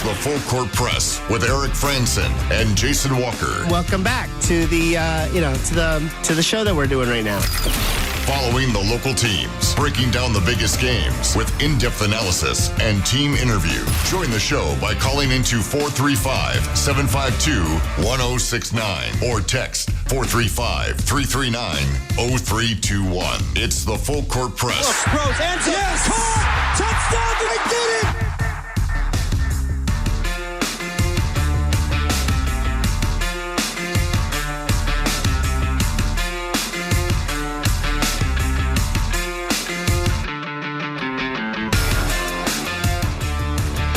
It's the Full Court Press with Eric Frandsen and Jason Walker. Welcome back to the to the show that we're doing right now. Following the local teams, breaking down the biggest games with in-depth analysis and team interview. Join the show by calling into 435-752-1069 or text 435-339-0321. It's the Full Court Press. Rose, Anson, yes! Caught! Touchdown! They did it!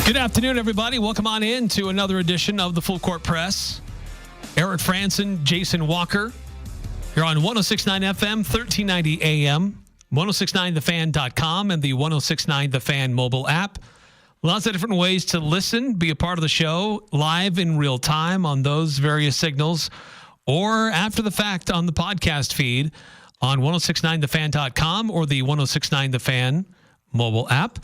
Good afternoon, everybody. Welcome on in to another edition of the Full Court Press. Eric Frandsen, Jason Walker. You're on 106.9 FM, 1390 AM, 1069thefan.com, and the 1069 The Fan mobile app. Lots of different ways to listen, be a part of the show, live in real time on those various signals, or after the fact on the podcast feed on 1069thefan.com or the 1069 The Fan mobile app.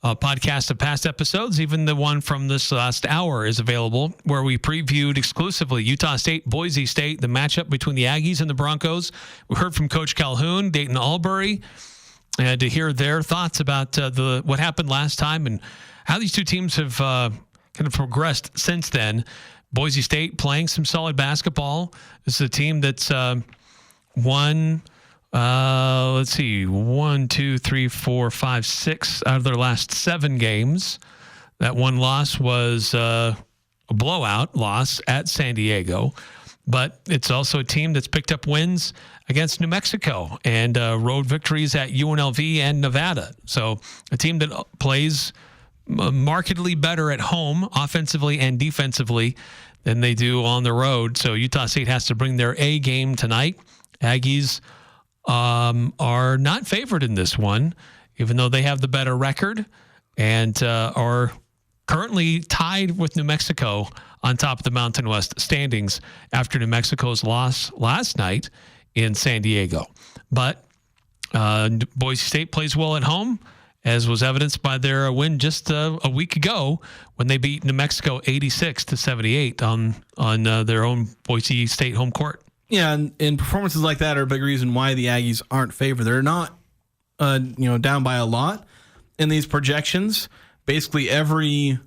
Podcast of past episodes, even the one from this last hour is available, where we previewed exclusively Utah State, Boise State, the matchup between the Aggies and the Broncos. We heard from Coach Calhoun, Dayton Albury, and to hear their thoughts about what happened last time and how these two teams have kind of progressed since then. Boise State playing some solid basketball. This is a team that's won. Let's see, 1, 2, 3, 4, 5, 6 out of their last 7 games. That one loss was a blowout loss at San Diego, but it's also a team that's picked up wins against New Mexico and road victories at UNLV and Nevada. So a team that plays markedly better at home, offensively and defensively, than they do on the road. So Utah State has to bring their A game tonight. Aggies are not favored in this one, even though they have the better record and are currently tied with New Mexico on top of the Mountain West standings after New Mexico's loss last night in San Diego. But Boise State plays well at home, as was evidenced by their win just a week ago when they beat New Mexico 86-78 on their own Boise State home court. Yeah, and performances like that are a big reason why the Aggies aren't favored. They're not, down by a lot in these projections. Basically, every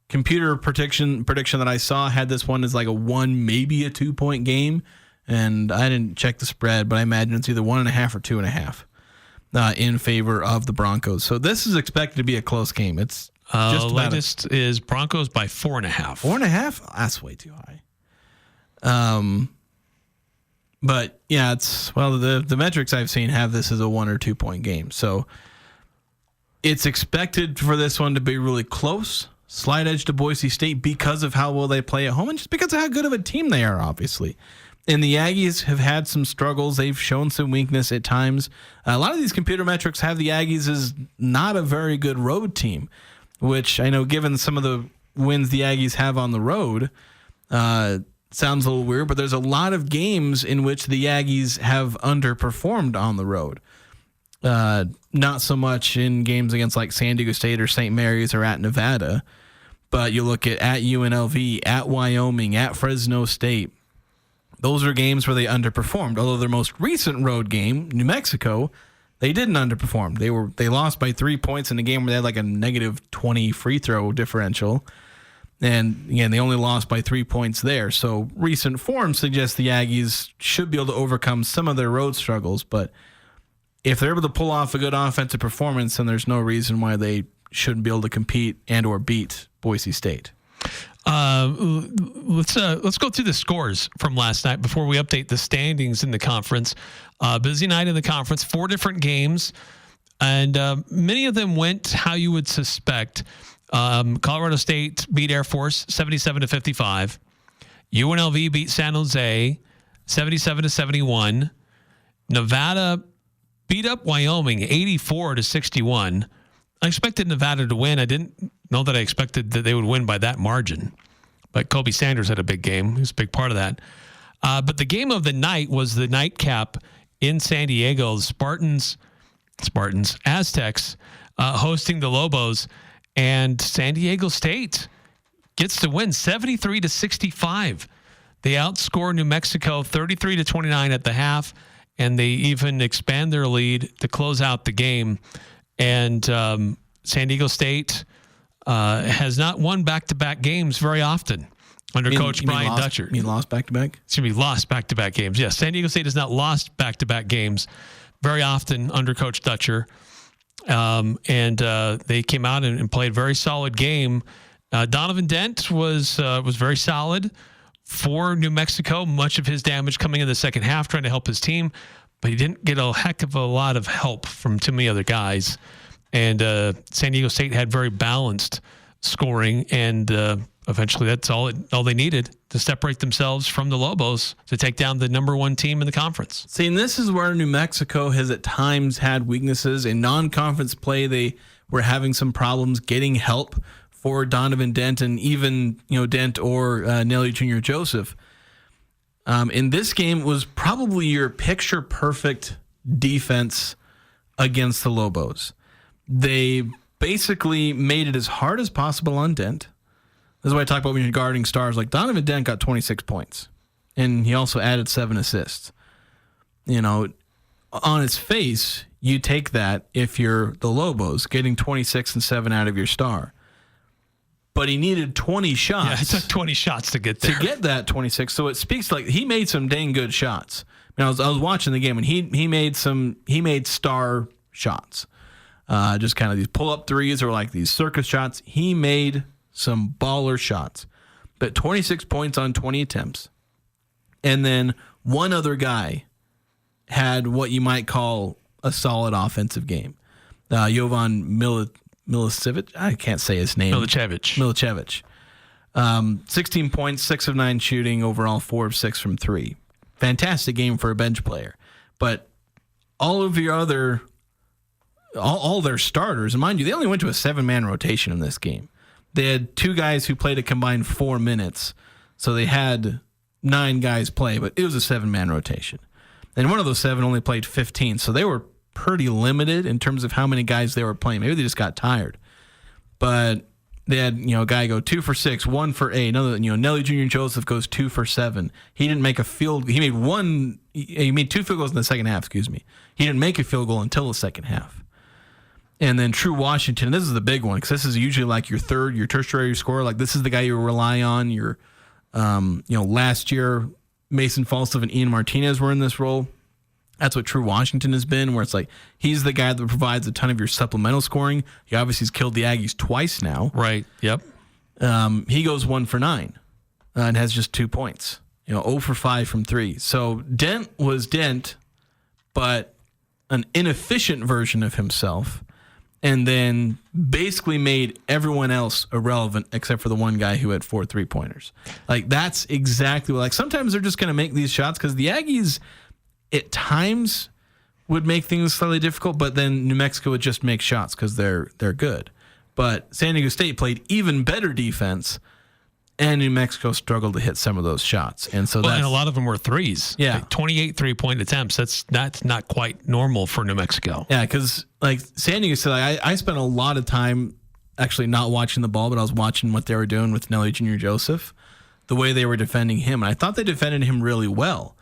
computer prediction that I saw had this one as like a 1, maybe a 2-point game. And I didn't check the spread, but I imagine it's either 1.5 or 2.5 in favor of the Broncos. So this is expected to be a close game. It's just about latest is Broncos by 4.5. 4.5? That's way too high. But yeah, the metrics I've seen have this as a 1 or 2 point game. So it's expected for this one to be really close, slight edge to Boise State because of how well they play at home and just because of how good of a team they are, obviously. And the Aggies have had some struggles. They've shown some weakness at times. A lot of these computer metrics have the Aggies as not a very good road team, which I know given some of the wins the Aggies have on the road, sounds a little weird, but there's a lot of games in which the Aggies have underperformed on the road. Not so much in games against like San Diego State or St. Mary's or at Nevada, but you look at UNLV, at Wyoming, at Fresno State. Those are games where they underperformed. Although their most recent road game, New Mexico, they didn't underperform. They lost by 3 points in a game where they had like a -20 free throw differential. And again, they only lost by 3 points there. So recent form suggests the Aggies should be able to overcome some of their road struggles. But if they're able to pull off a good offensive performance, then there's no reason why they shouldn't be able to compete and or beat Boise State. Let's go through the scores from last night before we update the standings in the conference. Busy night in the conference, 4 different games, and many of them went how you would suspect. Colorado State beat Air Force 77-55. UNLV beat San Jose 77-71. Nevada beat up Wyoming 84-61. I expected Nevada to win. I didn't know that I expected that they would win by that margin. But Kobe Sanders had a big game. He was a big part of that. But the game of the night was the nightcap in San Diego. The Aztecs hosting the Lobos. And San Diego State gets the win 73-65. They outscore New Mexico 33-29 at the half, and they even expand their lead to close out the game. And San Diego State has not won back-to-back games very often under Coach Brian Dutcher. You mean lost back-to-back? Excuse me, lost back-to-back games. Yes, San Diego State has not lost back-to-back games very often under Coach Dutcher. And they came out and played a very solid game. Donovan Dent was very solid for New Mexico. Much of his damage coming in the second half, trying to help his team, but he didn't get a heck of a lot of help from too many other guys. And San Diego State had very balanced scoring, and eventually that's all they needed to separate themselves from the Lobos to take down the number one team in the conference. See, and this is where New Mexico has at times had weaknesses. In non-conference play, they were having some problems getting help for Donovan Dent and even Dent or Nelly Jr. Joseph. In this game, it was probably your picture-perfect defense against the Lobos. They basically made it as hard as possible on Dent. This is what I talk about when you're guarding stars. Like Donovan Dent got 26 points, and he also added 7 assists. On its face, you take that if you're the Lobos, getting 26 and 7 out of your star. But he needed 20 shots. Yeah, it took 20 shots to get there. To get that 26. So it speaks like he made some dang good shots. I was watching the game, and he made star shots. Just kind of these pull-up threes or like these circus shots. He made some baller shots. But 26 points on 20 attempts. And then one other guy had what you might call a solid offensive game. Jovan Milicevic. I can't say his name. Milicevic. 16 points, 6 of 9 shooting, overall 4 of 6 from 3. Fantastic game for a bench player. But all of your other... All their starters, and mind you, they only went to a 7-man rotation in this game. They had 2 guys who played a combined 4 minutes, so they had 9 guys play, but it was a 7-man rotation. And one of those 7 only played 15, so they were pretty limited in terms of how many guys they were playing. Maybe they just got tired. But they had, a guy go 2 for 6, 1 for 8. Another, Nelly Jr. Joseph goes 2 for 7. He didn't make a field. He made 2 field goals in the second half. Excuse me. He didn't make a field goal until the second half. And then True Washington, this is the big one because this is usually like your tertiary scorer. Like this is the guy you rely on. Last year Mason Falstaff and Ian Martinez were in this role. That's what True Washington has been, where it's like he's the guy that provides a ton of your supplemental scoring. He obviously has killed the Aggies twice now. Right. Yep. He goes 1 for 9 and has just 2 points. 0 for 5 from 3. So Dent was Dent, but an inefficient version of himself. And then basically made everyone else irrelevant except for the one guy who had 4 3-pointers. Like, that's exactly what, sometimes they're just going to make these shots because the Aggies at times would make things slightly difficult, but then New Mexico would just make shots because they're good. But San Diego State played even better defense, and New Mexico struggled to hit some of those shots. And so and a lot of them were threes. Yeah. 28 3-point attempts. That's not quite normal for New Mexico. Yeah, because San Diego State, I spent a lot of time actually not watching the ball, but I was watching what they were doing with Nelly Jr. Joseph, the way they were defending him. And I thought they defended him really well.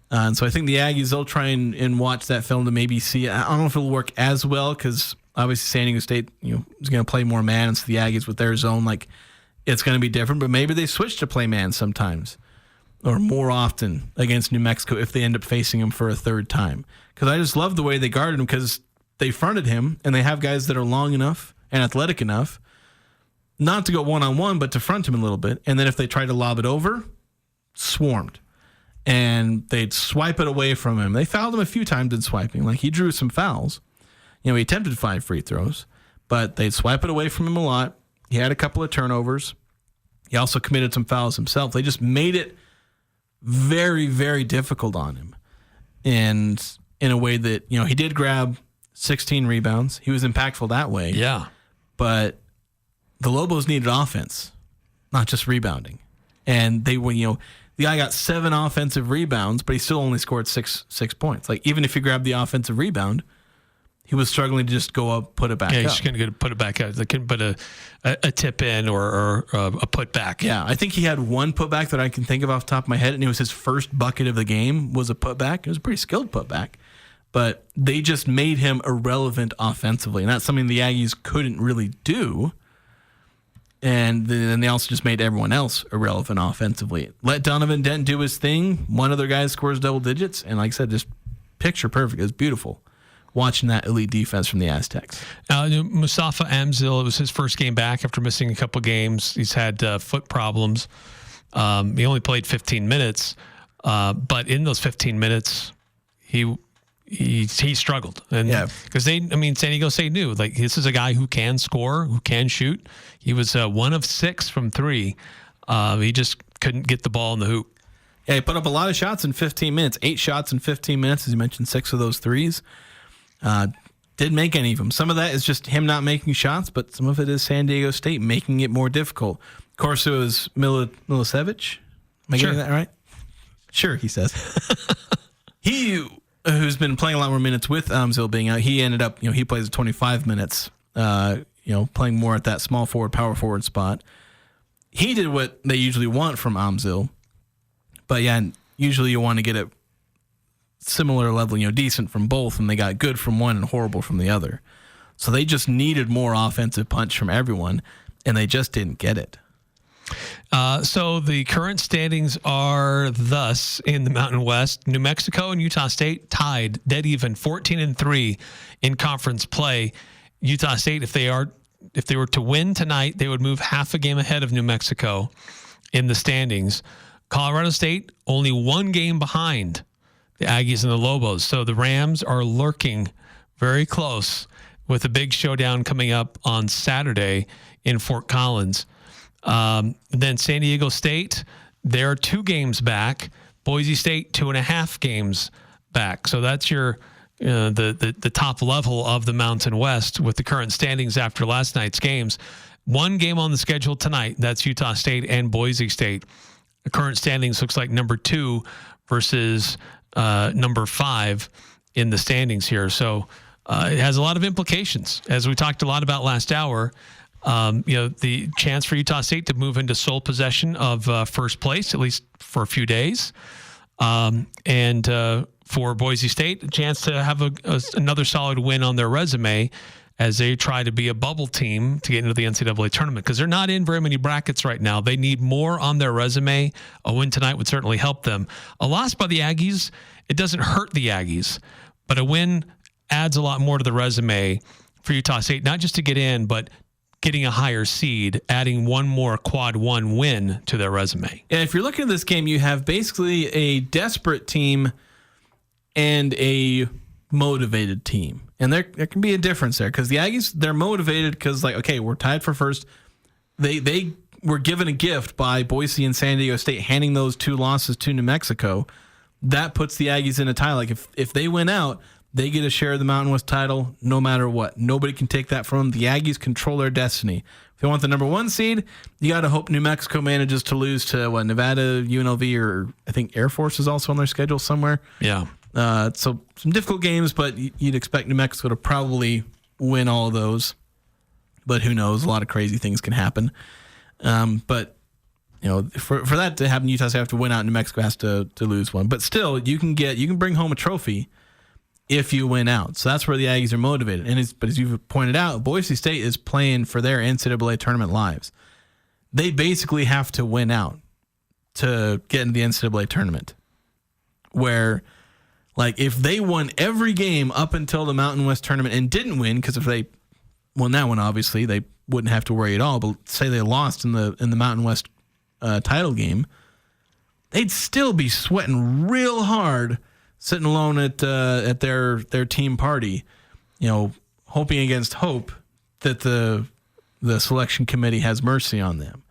And so I think the Aggies, they'll try and watch that film to maybe see. I don't know if it'll work as well because obviously San Diego State is going to play more man. And so the Aggies with their zone, it's going to be different. But maybe they switch to play man sometimes or more often against New Mexico if they end up facing him for a third time. Because I just love the way they guarded him because they fronted him and they have guys that are long enough and athletic enough not to go one-on-one, but to front him a little bit. And then if they try to lob it over, swarmed. And they'd swipe it away from him. They fouled him a few times in swiping. He drew some fouls. He attempted 5 free throws, but they'd swipe it away from him a lot. He had a couple of turnovers. He also committed some fouls himself. They just made it very, very difficult on him. And in a way that, he did grab 16 rebounds. He was impactful that way. Yeah. But the Lobos needed offense, not just rebounding. And they were, the guy got 7 offensive rebounds, but he still only scored six points. Even if you grab the offensive rebound, he was struggling to just go up, put it back Yeah, up. he's going to put it back out. They can put a tip in or a put back. Yeah, I think he had one putback that I can think of off the top of my head, and it was his first bucket of the game was a putback. It was a pretty skilled putback, but they just made him irrelevant offensively, and that's something the Aggies couldn't really do. And then they also just made everyone else irrelevant offensively. Let Donovan Dent do his thing. One other guy scores double digits, and like I said, just picture perfect. It was beautiful watching that elite defense from the Aztecs. Mustafa Amzil, it was his first game back after missing a couple games. He's had foot problems. He only played 15 minutes, but in those 15 minutes, he struggled. And because San Diego State knew, like, this is a guy who can score, who can shoot. He was 1 of 6 from 3. He just couldn't get the ball in the hoop. Yeah, he put up a lot of shots in 15 minutes. 8 shots in 15 minutes, as you mentioned, 6 of those threes. Didn't make any of them. Some of that is just him not making shots, but some of it is San Diego State making it more difficult. Of course, it was Milicevic. Am I getting that right? Sure, he says. Who's been playing a lot more minutes with Amzil being out, he ended up, he plays 25 minutes, playing more at that small forward, power forward spot. He did what they usually want from Amzil, but usually you want to get it similar level, decent from both, and they got good from one and horrible from the other. So they just needed more offensive punch from everyone, and they just didn't get it. So the current standings are thus in the Mountain West: New Mexico and Utah State tied dead even, 14-3 in conference play. Utah State, if they were to win tonight, they would move half a game ahead of New Mexico in the standings. Colorado State only 1 game behind the Aggies and the Lobos. So the Rams are lurking very close with a big showdown coming up on Saturday in Fort Collins. Then San Diego State, they're 2 games back. Boise State, 2.5 games back. So that's your the top level of the Mountain West with the current standings after last night's games. 1 game on the schedule tonight. That's Utah State and Boise State. The current standings looks like number 2 versus number 5 in the standings here. So it has a lot of implications, as we talked a lot about last hour. The chance for Utah State to move into sole possession of first place, at least for a few days. And for Boise State, a chance to have another solid win on their resume as they try to be a bubble team to get into the NCAA tournament, because they're not in very many brackets right now. They need more on their resume. A win tonight would certainly help them. A loss by the Aggies, it doesn't hurt the Aggies, but a win adds a lot more to the resume for Utah State, not just to get in, but getting a higher seed, adding one more quad 1 win to their resume. And if you're looking at this game, you have basically a desperate team and a motivated team. And there can be a difference there, because the Aggies, they're motivated because, like, okay, we're tied for first. They were given a gift by Boise and San Diego State, handing those 2 losses to New Mexico. That puts the Aggies in a tie. Like, if they win out, they get a share of the Mountain West title no matter what. Nobody can take that from them. The Aggies control their destiny. If they want the number 1 seed, you got to hope New Mexico manages to lose to, Nevada, UNLV, or I think Air Force is also on their schedule somewhere. Yeah. So some difficult games, but you'd expect New Mexico to probably win all of those. But who knows? A lot of crazy things can happen. But for that to happen, Utah State have to win out. New Mexico has to lose one. But still, you can bring home a trophy if you win out. So that's where the Aggies are motivated. But as you've pointed out, Boise State is playing for their NCAA tournament lives. They basically have to win out to get into the NCAA tournament. Where, like, if they won every game up until the Mountain West tournament and didn't win, because if they won that one, obviously they wouldn't have to worry at all. But say they lost in the Mountain West title game, they'd still be sweating real hard, sitting alone at their team party, hoping against hope that the selection committee has mercy on them.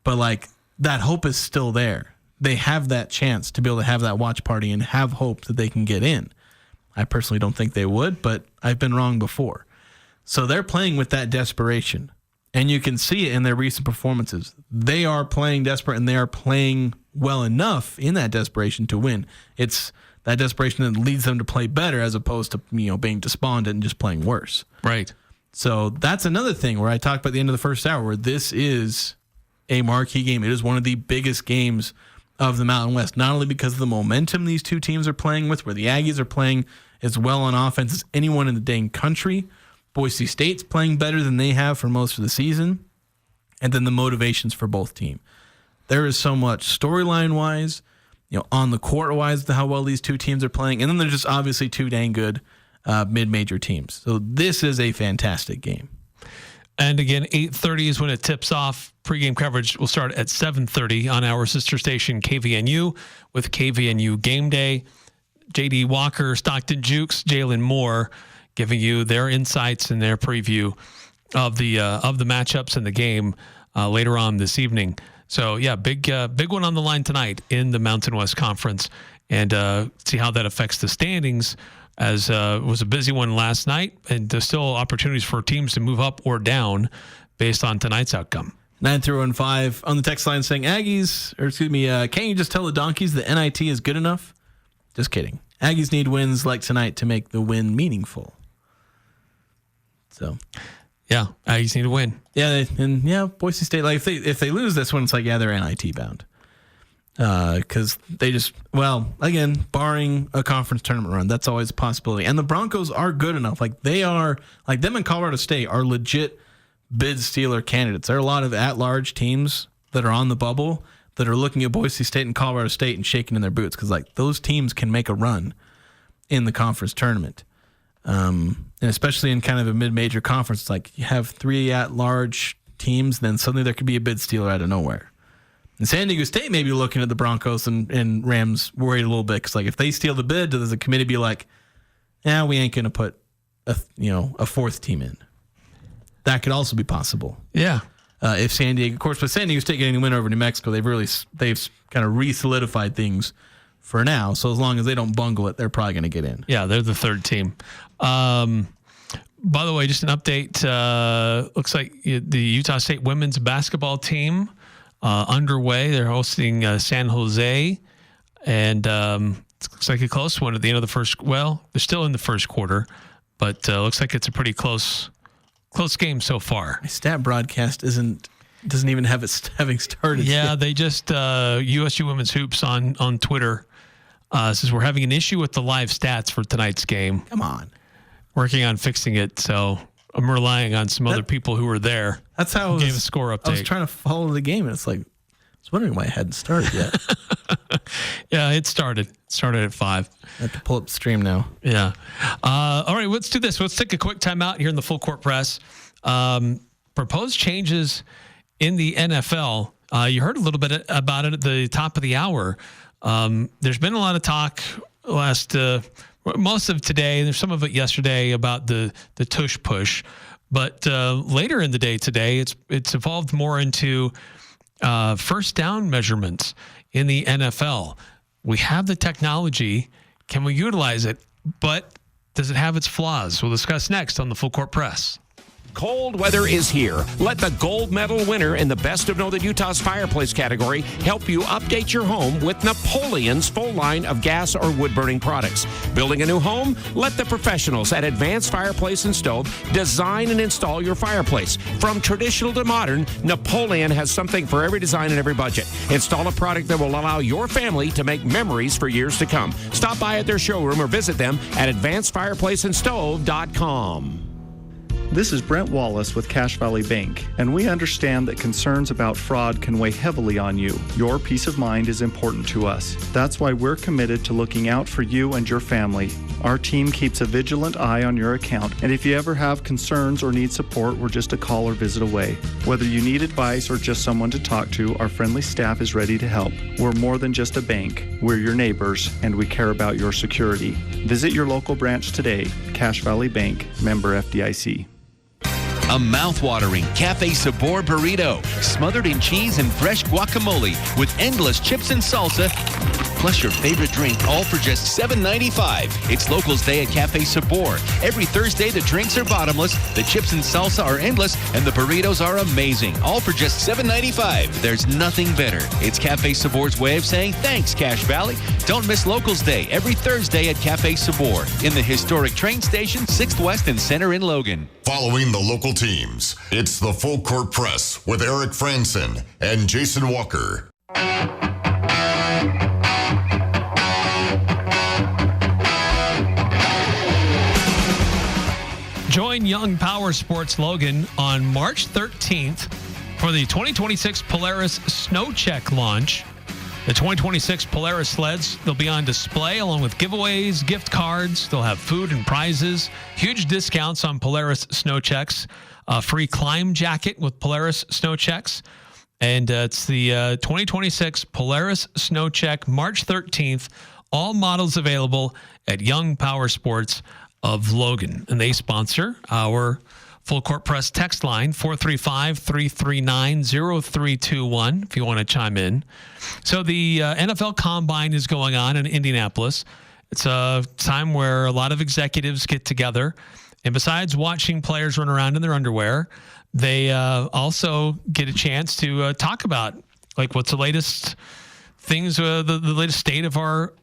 But, like, that hope is still there. They have that chance to be able to have that watch party and have hope that they can get in. I personally don't think they would, but I've been wrong before. So they're playing with that desperation, and you can see it in their recent performances. They are playing desperate, and they are playing well enough in that desperation to win. It's that desperation that leads them to play better as opposed to being despondent and just playing worse. Right. So that's another thing where I talked about the end of the first hour where this is a marquee game. It is one of the biggest games of the Mountain West, not only because of the momentum these two teams are playing with, where the Aggies are playing as well on offense as anyone in the dang country. Boise State's playing better than they have for most of the season. And then the motivations for both teams. There is so much storyline-wise, on the court-wise, how well these two teams are playing. And then there's just obviously two dang good mid-major teams. So this is a fantastic game. And again, 8:30 is when it tips off. Pregame coverage will start at 7:30 on our sister station, KVNU, with KVNU Game Day. J.D. Walker, Stockton Jukes, Jalen Moore, giving you their insights and their preview of the matchups in the game later on this evening. So yeah, big one on the line tonight in the Mountain West Conference, and see how that affects the standings. As it was a busy one last night, and there's still opportunities for teams to move up or down based on tonight's outcome. 931-5 on the text line saying, can't you just tell the Donkeys that NIT is good enough? Just kidding. Aggies need wins like tonight to make the win meaningful. So, yeah, Aggies need to win. Yeah, Boise State, like if they lose this one, it's like, yeah, they're NIT bound. Because they just, again, barring a conference tournament run, that's always a possibility. And the Broncos are good enough. Like they are, like them and Colorado State are legit bid stealer candidates. There are a lot of at-large teams that are on the bubble that are looking at Boise State and Colorado State and shaking in their boots because like those teams can make a run in the conference tournament. And especially in kind of a mid-major conference, like you have three at-large teams, then suddenly there could be a bid stealer out of nowhere. And San Diego State may be looking at the Broncos and Rams worried a little bit because, like, if they steal the bid, does the committee be like, we ain't going to put a fourth team in? That could also be possible. Yeah. If San Diego, of course, with San Diego State getting the win over New Mexico, they've kind of re-solidified things for now. So as long as they don't bungle it, they're probably going to get in. Yeah, they're the third team. By the way, just an update. Looks like the Utah State women's basketball team underway. They're hosting San Jose, and it looks like a close one at the end of the first. Well, they're still in the first quarter, but looks like it's a pretty close game so far. My stat broadcast doesn't even have it having started. Yeah, they just USU Women's Hoops on Twitter says we're having an issue with the live stats for tonight's game. Come on, working on fixing it. So I'm relying on some other people who were there. That's how gave a score update. I was trying to follow the game, and it's like I was wondering why it hadn't started yet. Yeah, it started. It started at 5. I have to pull up the stream now. Yeah. All right, let's do this. Let's take a quick timeout here in the Full Court Press. Proposed changes in the NFL. You heard a little bit about it at the top of the hour. There's been a lot of talk most of today, there's some of it yesterday about the tush push, but later in the day today, it's evolved more into first down measurements in the NFL. We have the technology. Can we utilize it? But does it have its flaws? We'll discuss next on the Full Court Press. Cold weather is here. Let the gold medal winner in the Best of Northern Utah's fireplace category help you update your home with Napoleon's full line of gas or wood-burning products. Building a new home? Let the professionals at Advanced Fireplace and Stove design and install your fireplace. From traditional to modern, Napoleon has something for every design and every budget. Install a product that will allow your family to make memories for years to come. Stop by at their showroom or visit them at advancedfireplaceandstove.com. This is Brent Wallace with Cache Valley Bank, and we understand that concerns about fraud can weigh heavily on you. Your peace of mind is important to us. That's why we're committed to looking out for you and your family. Our team keeps a vigilant eye on your account, and if you ever have concerns or need support, we're just a call or visit away. Whether you need advice or just someone to talk to, our friendly staff is ready to help. We're more than just a bank. We're your neighbors, and we care about your security. Visit your local branch today. Cache Valley Bank, member FDIC. A mouth-watering Cafe Sabor burrito, smothered in cheese and fresh guacamole with endless chips and salsa, plus your favorite drink, all for just $7.95. It's Locals Day at Cafe Sabor. Every Thursday, the drinks are bottomless, the chips and salsa are endless, and the burritos are amazing, all for just $7.95. There's nothing better. It's Cafe Sabor's way of saying thanks, Cache Valley. Don't miss Locals Day every Thursday at Cafe Sabor in the historic train station, 6th West and Center in Logan. Following the local teams, it's the Full Court Press with Eric Frandsen and Jason Walker. Join Young Power Sports Logan on March 13th for the 2026 Polaris Snow Check launch. The 2026 Polaris sleds, they'll be on display along with giveaways, gift cards. They'll have food and prizes, huge discounts on Polaris Snow Checks, a free climb jacket with Polaris Snow Checks. And it's the 2026 Polaris Snow Check, March 13th. All models available at Young Power Sports of Logan. And they sponsor our Full Court Press text line, 435-339-0321, if you want to chime in. So the NFL Combine is going on in Indianapolis. It's a time where a lot of executives get together. And besides watching players run around in their underwear, they also get a chance to talk about, like, what's the latest things, the latest state of our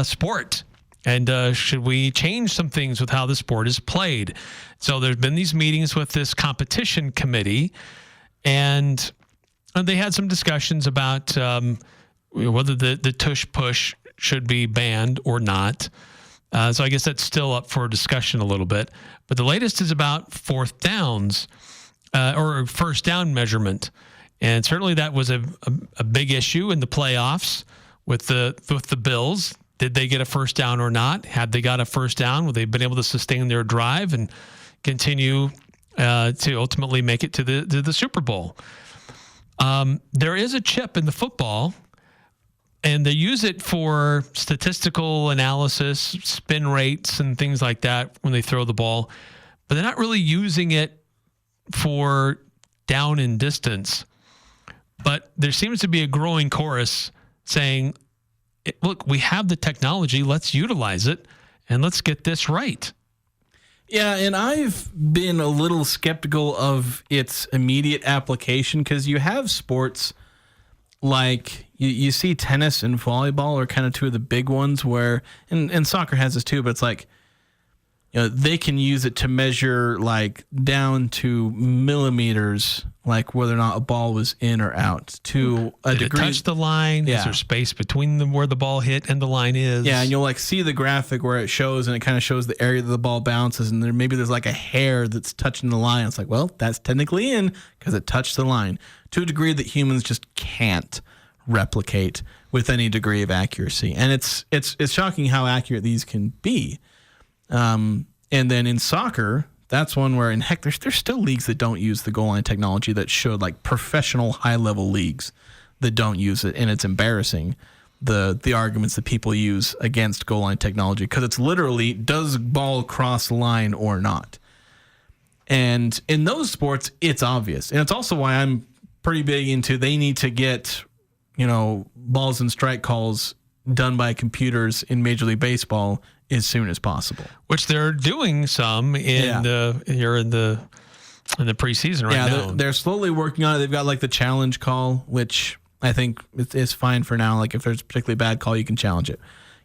sport. And should we change some things with how the sport is played? So there's been these meetings with this competition committee, and they had some discussions about whether the tush push should be banned or not. So I guess that's still up for discussion a little bit. But the latest is about fourth downs or first down measurement. And certainly that was a big issue in the playoffs with the Bills. Did they get a first down or not? Had they got a first down, would they have been able to sustain their drive and continue to ultimately make it to the Super Bowl? There is a chip in the football, and they use it for statistical analysis, spin rates, and things like that when they throw the ball. But they're not really using it for down and distance. But there seems to be a growing chorus saying, look, we have the technology. Let's utilize it, and let's get this right. Yeah, and I've been a little skeptical of its immediate application because you have sports like you see tennis and volleyball are kind of two of the big ones where, and soccer has this too, but it's like, you know, they can use it to measure like down to millimeters, like whether or not a ball was in or out to a degree. Did it touch the line? Yeah. Is there space between them where the ball hit and the line is? Yeah, and you'll like see the graphic where it shows, and it kind of shows the area that the ball bounces, and there's like a hair that's touching the line. It's like, well, that's technically in because it touched the line to a degree that humans just can't replicate with any degree of accuracy. And it's shocking how accurate these can be. And then in soccer, that's one where, and heck, there's still leagues that don't use the goal line technology that showed, like professional high-level leagues that don't use it, and it's embarrassing the arguments that people use against goal line technology because it's literally, does ball cross line or not? And in those sports, it's obvious. And it's also why I'm pretty big into they need to get, balls and strike calls done by computers in Major League Baseball as soon as possible, which they're doing some in the preseason right now. They're slowly working on it. They've got like the challenge call, which I think is fine for now. Like if there's a particularly bad call, you can challenge it.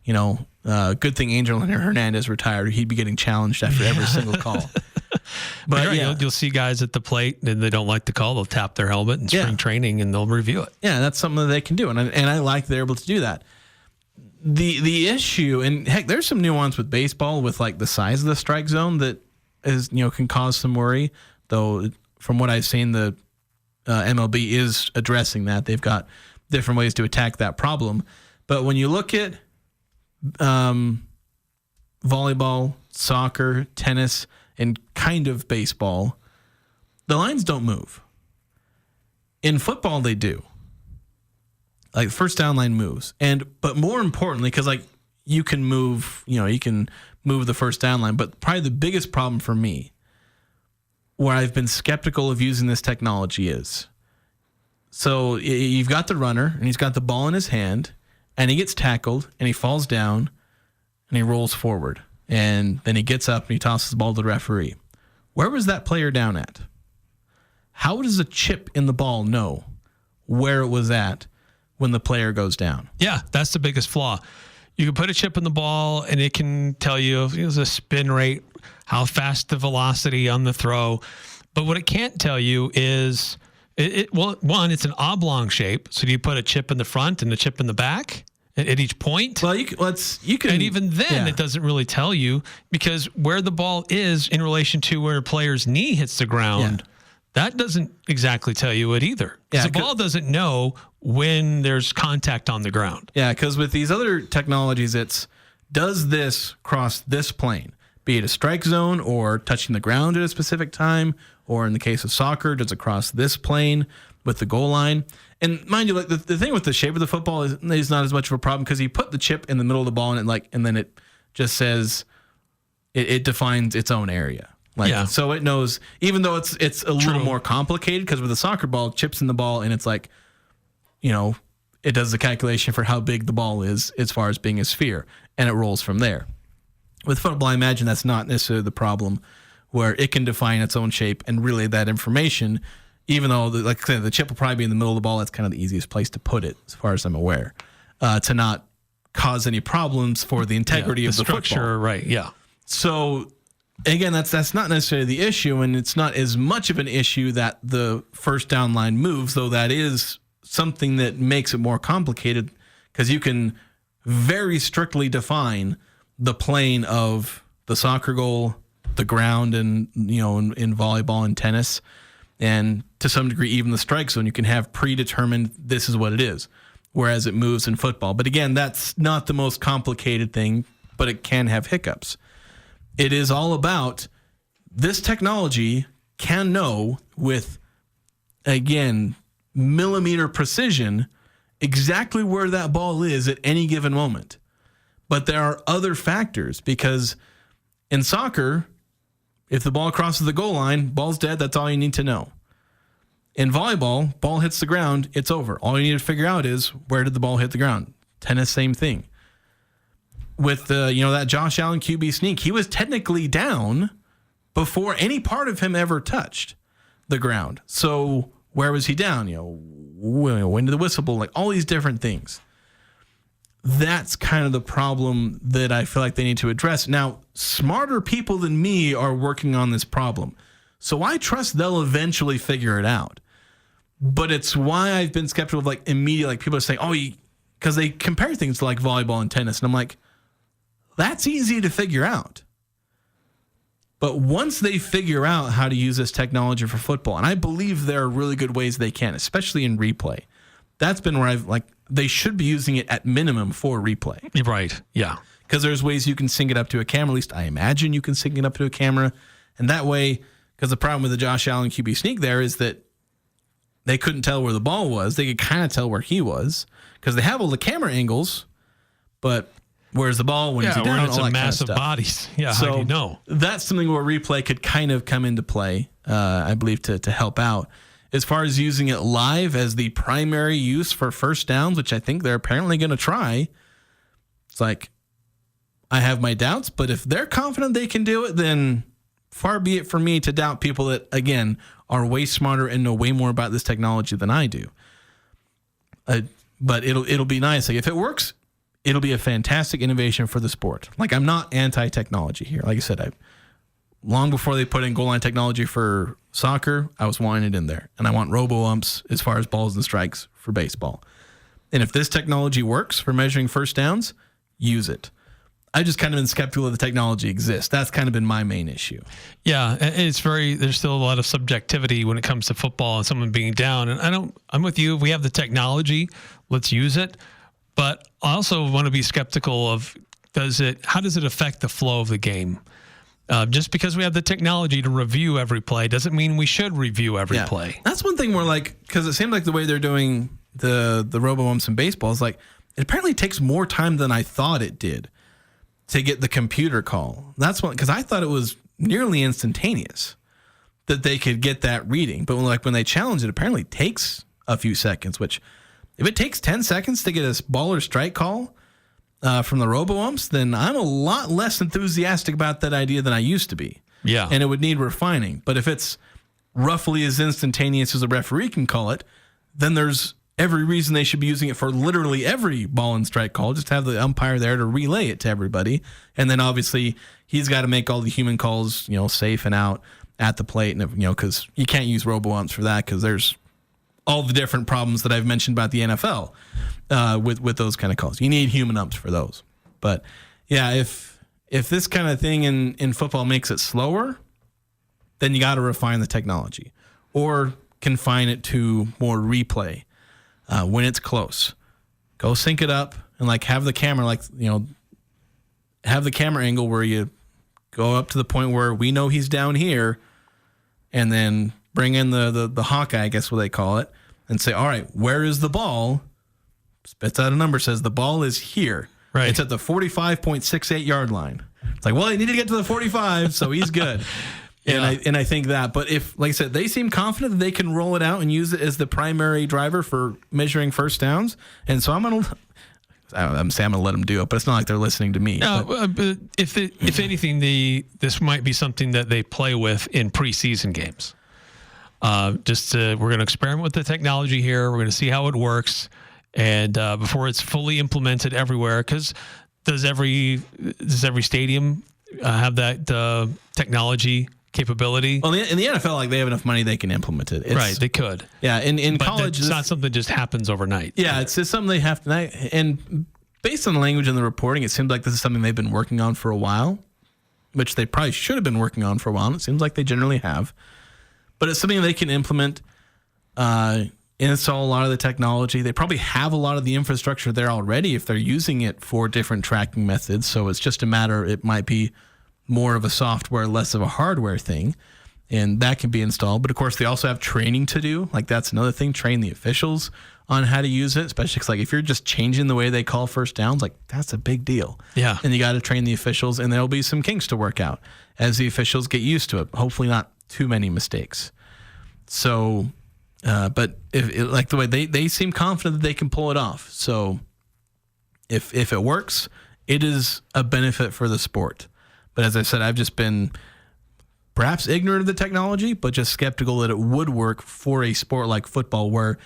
Good thing Angel Hernandez retired. He'd be getting challenged after every single call. But right, you'll see guys at the plate and they don't like the call. They'll tap their helmet in spring training and they'll review it. Yeah, that's something that they can do, and I like they're able to do that. The issue, and heck, there's some nuance with baseball with like the size of the strike zone that is can cause some worry. Though from what I've seen, the MLB is addressing that. They've got different ways to attack that problem. But when you look at volleyball, soccer, tennis, and kind of baseball, the lines don't move. In football, they do. Like first down line moves, but more importantly, because like you can move the first down line. But probably the biggest problem for me where I've been skeptical of using this technology is. So you've got the runner, and he's got the ball in his hand, and he gets tackled, and he falls down, and he rolls forward. And then he gets up, and he tosses the ball to the referee. Where was that player down at? How does a chip in the ball know where it was at when the player goes down? Yeah, that's the biggest flaw. You can put a chip in the ball, and it can tell you the spin rate, how fast the velocity on the throw. But what it can't tell you is, one, it's an oblong shape. So do you put a chip in the front and a chip in the back at each point? Well, you can, and even then, it doesn't really tell you, because where the ball is in relation to where a player's knee hits the ground, that doesn't exactly tell you it either. Yeah, the ball doesn't know when there's contact on the ground. Yeah, because with these other technologies, it's, does this cross this plane? Be it a strike zone or touching the ground at a specific time, or in the case of soccer, does it cross this plane with the goal line? And mind you, like the thing with the shape of the football is not as much of a problem, because you put the chip in the middle of the ball and then it just says it defines its own area. So it knows, even though it's a little more complicated, because with a soccer ball, chips in the ball, and it's like, it does the calculation for how big the ball is as far as being a sphere, and it rolls from there. With football, I imagine that's not necessarily the problem, where it can define its own shape and relay that information, even though, like I said, the chip will probably be in the middle of the ball. That's kind of the easiest place to put it, as far as I'm aware, to not cause any problems for the integrity of the structure, football. right? Yeah. So again, that's not necessarily the issue, and it's not as much of an issue that the first down line moves, though that is something that makes it more complicated, because you can very strictly define the plane of the soccer goal, the ground, and in volleyball and tennis, and to some degree even the strike zone. You can have predetermined, this is what it is, whereas it moves in football. But again, that's not the most complicated thing, but it can have hiccups. It is all about, this technology can know with, again, millimeter precision exactly where that ball is at any given moment. But there are other factors, because in soccer, if the ball crosses the goal line, ball's dead. That's all you need to know. In volleyball, ball hits the ground, it's over. All you need to figure out is, where did the ball hit the ground? Tennis, same thing. With that Josh Allen QB sneak, he was technically down before any part of him ever touched the ground. So where was he down? When did the whistle blow? Like, all these different things. That's kind of the problem that I feel like they need to address. Now, smarter people than me are working on this problem, so I trust they'll eventually figure it out. But it's why I've been skeptical of, like, immediately, like, people are saying, because they compare things to like volleyball and tennis, and I'm like, that's easy to figure out. But once they figure out how to use this technology for football, and I believe there are really good ways they can, especially in replay, that's been where they should be using it at minimum for replay. Right, yeah. Because there's ways you can sync it up to a camera. At least I imagine you can sync it up to a camera. And that way, because the problem with the Josh Allen QB sneak there is that they couldn't tell where the ball was. They could kind of tell where he was, because they have all the camera angles, but where's the ball? When is he down? It's all a that massive kind of bodies. Yeah, so how do you know? That's something where replay could kind of come into play, I believe, to help out. As far as using it live as the primary use for first downs, which I think they're apparently going to try, it's like, I have my doubts, but if they're confident they can do it, then far be it for me to doubt people that, again, are way smarter and know way more about this technology than I do. But it'll be nice. Like, if it works, it'll be a fantastic innovation for the sport. Like, I'm not anti-technology here. Like I said, long before they put in goal line technology for soccer, I was wanting it in there. And I want robo-umps as far as balls and strikes for baseball. And if this technology works for measuring first downs, use it. I just kind of been skeptical that the technology exists. That's kind of been my main issue. Yeah, there's still a lot of subjectivity when it comes to football and someone being down. And I'm with you. If we have the technology, let's use it. But I also want to be skeptical of, how does it affect the flow of the game? Just because we have the technology to review every play doesn't mean we should review every play. That's one thing where, because it seems like the way they're doing the robo-umps in baseball is it apparently takes more time than I thought it did to get the computer call. That's one, because I thought it was nearly instantaneous. that they could get that reading. But when they challenge it, apparently it takes a few seconds, which if it takes 10 seconds to get a ball or strike call from the robo-umps, then I'm a lot less enthusiastic about that idea than I used to be. Yeah. And it would need refining. But if it's roughly as instantaneous as a referee can call it, then there's every reason they should be using it for literally every ball and strike call. Just have the umpire there to relay it to everybody. And then obviously he's got to make all the human calls, safe and out at the plate. And, because you can't use robo-umps for that because there's all the different problems that I've mentioned about the NFL with those kind of calls. You need human umps for those. But yeah, if this kind of thing in football makes it slower, then you got to refine the technology or confine it to more replay when it's close. Go sync it up and have the camera, have the camera angle where you go up to the point where we know he's down here and then bring in the Hawkeye, I guess what they call it, and say, all right, where is the ball? Spits out a number, says the ball is here. Right. It's at the 45.68 yard line. It's well, he needed to get to the 45, so he's good. Yeah. And I think that, but if, like I said, they seem confident that they can roll it out and use it as the primary driver for measuring first downs, and so I'm going to let them do it, but it's not like they're listening to me. No, but if anything, this might be something that they play with in preseason games. We're going to experiment with the technology here. We're going to see how it works, and before it's fully implemented everywhere, because does every stadium have that technology capability? Well, in the NFL, they have enough money they can implement it. Right, they could. Yeah, in college, it's not something that just happens overnight. Yeah, it's just something they have to. And based on the language and the reporting, it seems like this is something they've been working on for a while, which they probably should have been working on for a while. And it seems like they generally have. But it's something they can implement, install a lot of the technology. They probably have a lot of the infrastructure there already if they're using it for different tracking methods. So it's just a matter, it might be more of a software, less of a hardware thing. And that can be installed. But of course, they also have training to do. That's another thing, train the officials on how to use it, especially because if you're just changing the way they call first downs, that's a big deal. Yeah. And you got to train the officials, and there'll be some kinks to work out as the officials get used to it. Hopefully not too many mistakes. So, but the way they seem confident that they can pull it off. So if it works, it is a benefit for the sport. But as I said, I've just been perhaps ignorant of the technology, but just skeptical that it would work for a sport like football where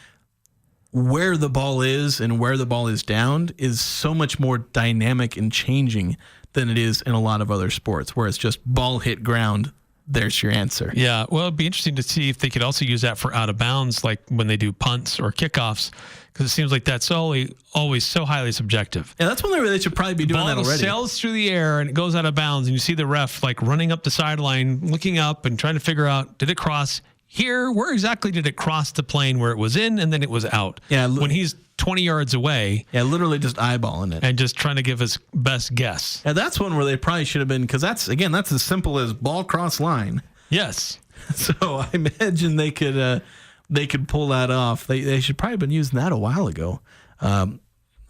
the ball is and where the ball is downed is so much more dynamic and changing than it is in a lot of other sports where it's just ball hit ground. There's your answer. Yeah. Well, it'd be interesting to see if they could also use that for out of bounds, like when they do punts or kickoffs, because it seems like that's always so highly subjective. Yeah, that's one where they should probably be doing that already. Ball sails through the air and it goes out of bounds, and you see the ref running up the sideline, looking up and trying to figure out, did it cross here? Where exactly did it cross the plane where it was in and then it was out? Yeah. When he's 20 yards away. Yeah, literally just eyeballing it. And just trying to give his best guess. Yeah, that's one where they probably should have been, because that's as simple as ball cross line. Yes. So I imagine they could pull that off. They should probably have been using that a while ago. I don't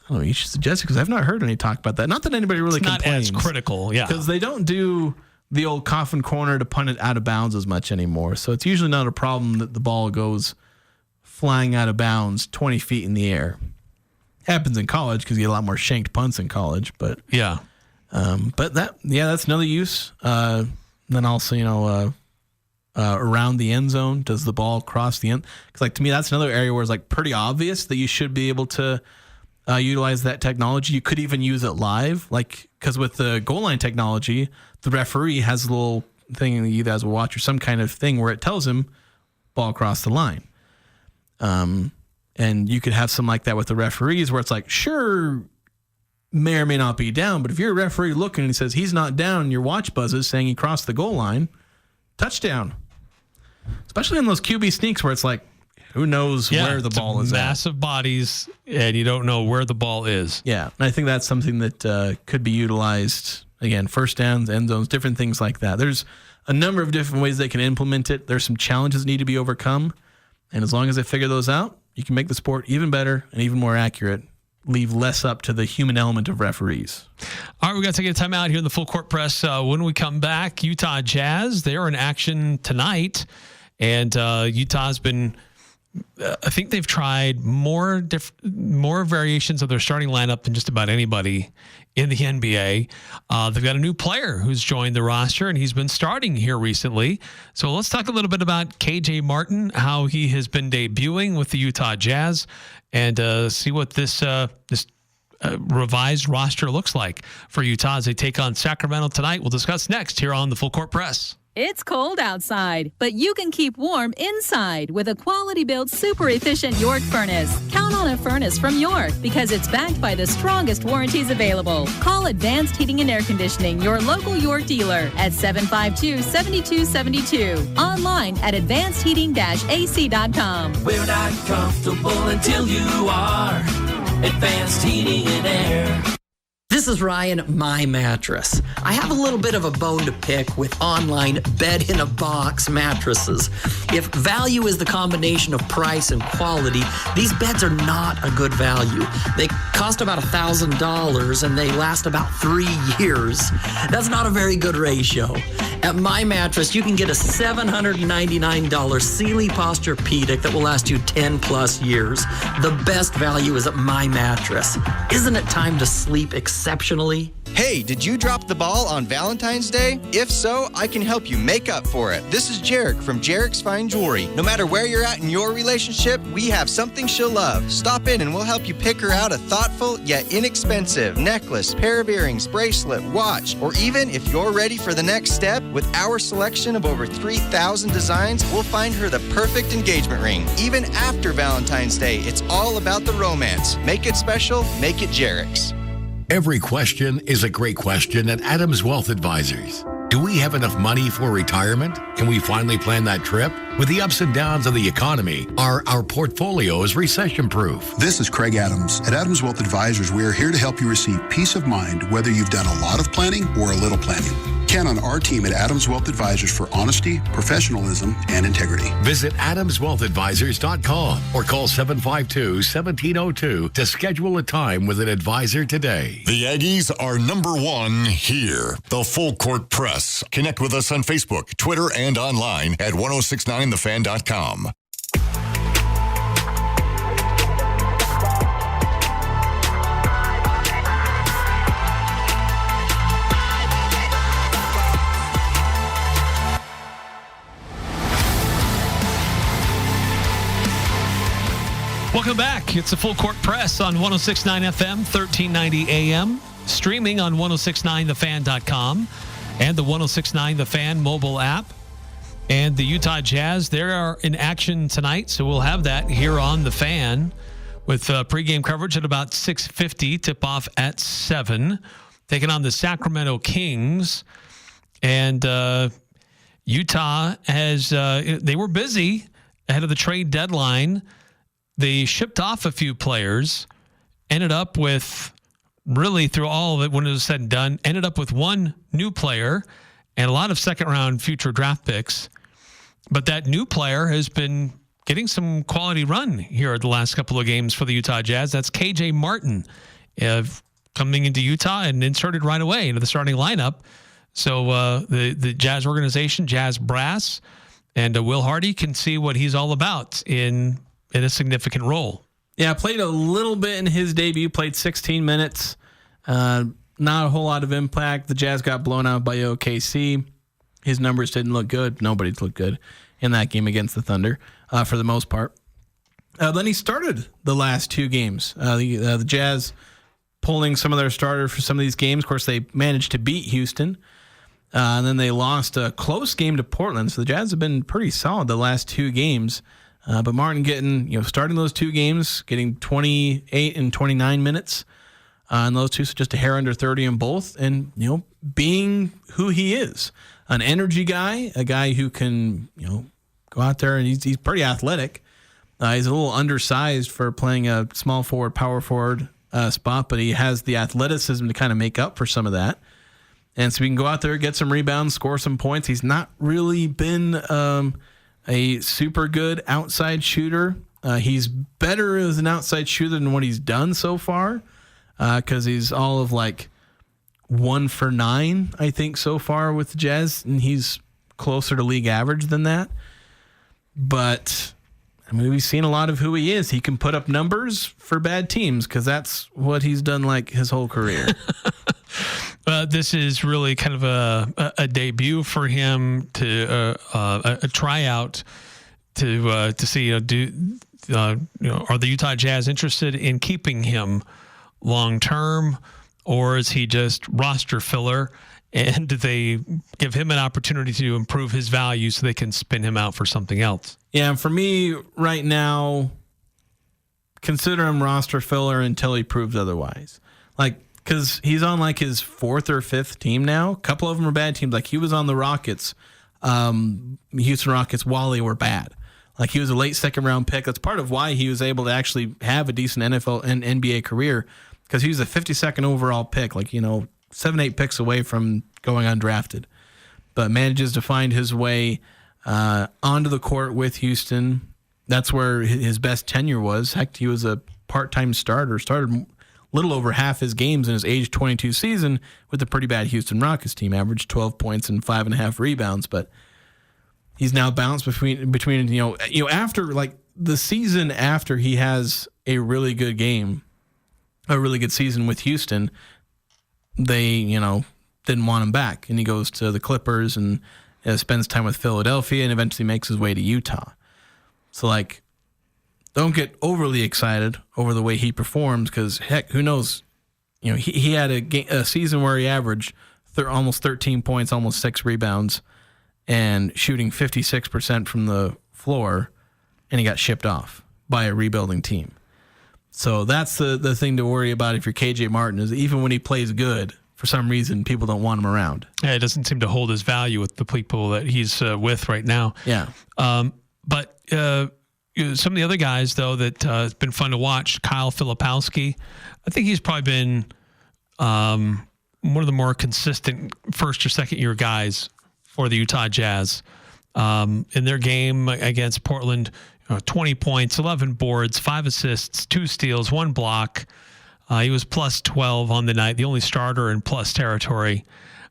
know. You should suggest it because I've not heard any talk about that. Not that anybody really complains. Not as critical, yeah. Because they don't do the old coffin corner to punt it out of bounds as much anymore. So it's usually not a problem that the ball goes flying out of bounds 20 feet in the air. Happens in college because you get a lot more shanked punts in college. But yeah. But that's another use. Then also, around the end zone, does the ball cross the end? Because to me, that's another area where it's pretty obvious that you should be able to utilize that technology. You could even use it live, because with the goal line technology, the referee has a little thing either as a watch or some kind of thing where it tells him ball across the line. And you could have something like that with the referees where it's sure, may or may not be down, but if you're a referee looking and he says he's not down and your watch buzzes saying he crossed the goal line, touchdown. Especially in those QB sneaks where it's who knows where the ball is massive bodies, and you don't know where the ball is. Yeah, and I think that's something that could be utilized, again, first downs, end zones, different things like that. There's a number of different ways they can implement it. There's some challenges that need to be overcome, and as long as they figure those out, you can make the sport even better and even more accurate leave less up to the human element of referees. All right, we got to take a time out here in the Full Court Press. When we come back, Utah Jazz, they're in action tonight. And Utah's been, I think they've tried more variations of their starting lineup than just about anybody in the NBA. They've got a new player who's joined the roster, and he's been starting here recently. So let's talk a little bit about KJ Martin, how he has been debuting with the Utah Jazz, and see what this revised roster looks like for Utah as they take on Sacramento tonight. We'll discuss next here on the Full Court Press. It's cold outside, but you can keep warm inside with a quality-built, super-efficient York furnace. Count on a furnace from York because it's backed by the strongest warranties available. Call Advanced Heating and Air Conditioning, your local York dealer, at 752-7272. Online at advancedheating-ac.com. We're not comfortable until you are. Advanced Heating and Air. This is Ryan, My Mattress. I have a little bit of a bone to pick with online bed-in-a-box mattresses. If value is the combination of price and quality, these beds are not a good value. They cost about $1,000 and they last about 3 years. That's not a very good ratio. At My Mattress, you can get a $799 Sealy Posturepedic that will last you 10 plus years. The best value is at My Mattress. Isn't it time to sleep exceptionally? Hey, did you drop the ball on Valentine's Day? If so, I can help you make up for it. This is Jarek from Jarek's Fine Jewelry. No matter where you're at in your relationship, we have something she'll love. Stop in and we'll help you pick her out a thoughtful yet inexpensive necklace, pair of earrings, bracelet, watch, or even if you're ready for the next step, with our selection of over 3,000 designs, we'll find her the perfect engagement ring. Even after Valentine's Day, it's all about the romance. Make it special, make it Jarek's. Every question is a great question at Adams Wealth Advisors. Do we have enough money for retirement? Can we finally plan that trip? With the ups and downs of the economy, are our portfolios recession-proof? This is Craig Adams. At Adams Wealth Advisors, we are here to help you receive peace of mind, whether you've done a lot of planning or a little planning. Count on our team at Adams Wealth Advisors for honesty, professionalism, and integrity. Visit AdamsWealthAdvisors.com or call 752-1702 to schedule a time with an advisor today. The Aggies are #1 here. The Full Court Press. Connect with us on Facebook, Twitter, and online at 1069thefan.com. Welcome back. It's the Full Court Press on 106.9 FM, 1390 AM, streaming on 1069thefan.com and the 1069 The Fan mobile app. And the Utah Jazz, they are in action tonight, so we'll have that here on The Fan with pregame coverage at about 6:50, tip-off at 7, taking on the Sacramento Kings. And Utah has, they were busy ahead of the trade deadline. They shipped off a few players, ended up with, really through all of it, when it was said and done, ended up with one new player and a lot of second-round future draft picks. But that new player has been getting some quality run here the last couple of games for the Utah Jazz. That's KJ Martin coming into Utah and inserted right away into the starting lineup. So the Jazz organization, Jazz Brass, and Will Hardy can see what he's all about in a significant role. Yeah, played a little bit in his debut, played 16 minutes. Not a whole lot of impact. The Jazz got blown out by OKC. His numbers didn't look good. Nobody's looked good in that game against the Thunder for the most part. Then he started the last two games. The Jazz pulling some of their starters for some of these games. Of course, they managed to beat Houston. And then they lost a close game to Portland. So the Jazz have been pretty solid the last two games. But Martin getting, starting those two games, getting 28 and 29 minutes. And those two, so just a hair under 30 in both. And, being who he is, an energy guy, a guy who can, go out there and he's pretty athletic. He's a little undersized for playing a small forward, power forward spot, but he has the athleticism to kind of make up for some of that. And so he can go out there, get some rebounds, score some points. He's not really been a super good outside shooter He's better as an outside shooter than what he's done so far, because he's all of like 1 for 9, I think, so far with the Jazz, and he's closer to league average than that. But I mean, we've seen a lot of who he is. He can put up numbers for bad teams because that's what he's done like his whole career. This is really kind of a debut for him, to a tryout to see are the Utah Jazz interested in keeping him long term, or is he just roster filler? And do they give him an opportunity to improve his value so they can spin him out for something else? Yeah, and for me right now, consider him roster filler until he proves otherwise. Like, because he's on like his 4th or 5th team now. A couple of them are bad teams. Like, he was on the Rockets, Houston Rockets, while they were bad. Like, he was a late 2nd round pick. That's part of why he was able to actually have a decent NFL and NBA career, because he was a 52nd overall pick. Like, 7-8 picks away from going undrafted, but manages to find his way onto the court with Houston. That's where his best tenure was. Heck, he was a part-time starter, started little over half his games in his age 22 season with a pretty bad Houston Rockets team, averaged 12 points and 5.5 rebounds. But he's now bounced between after like the season after he has a really good game, a really good season with Houston, they, didn't want him back. And he goes to the Clippers and spends time with Philadelphia and eventually makes his way to Utah. So, like, don't get overly excited over the way he performs, because, heck, who knows? He had a season where he averaged almost 13 points, almost 6 rebounds, and shooting 56% from the floor, and he got shipped off by a rebuilding team. So that's the thing to worry about if you're KJ Martin, is even when he plays good, for some reason, people don't want him around. Yeah, it doesn't seem to hold his value with the people that he's with right now. Yeah. But some of the other guys, though, that it's been fun to watch, Kyle Filipowski, I think he's probably been one of the more consistent first or second year guys for the Utah Jazz. In their game against Portland, 20 points, 11 boards, 5 assists, 2 steals, 1 block. He was plus 12 on the night, the only starter in plus territory.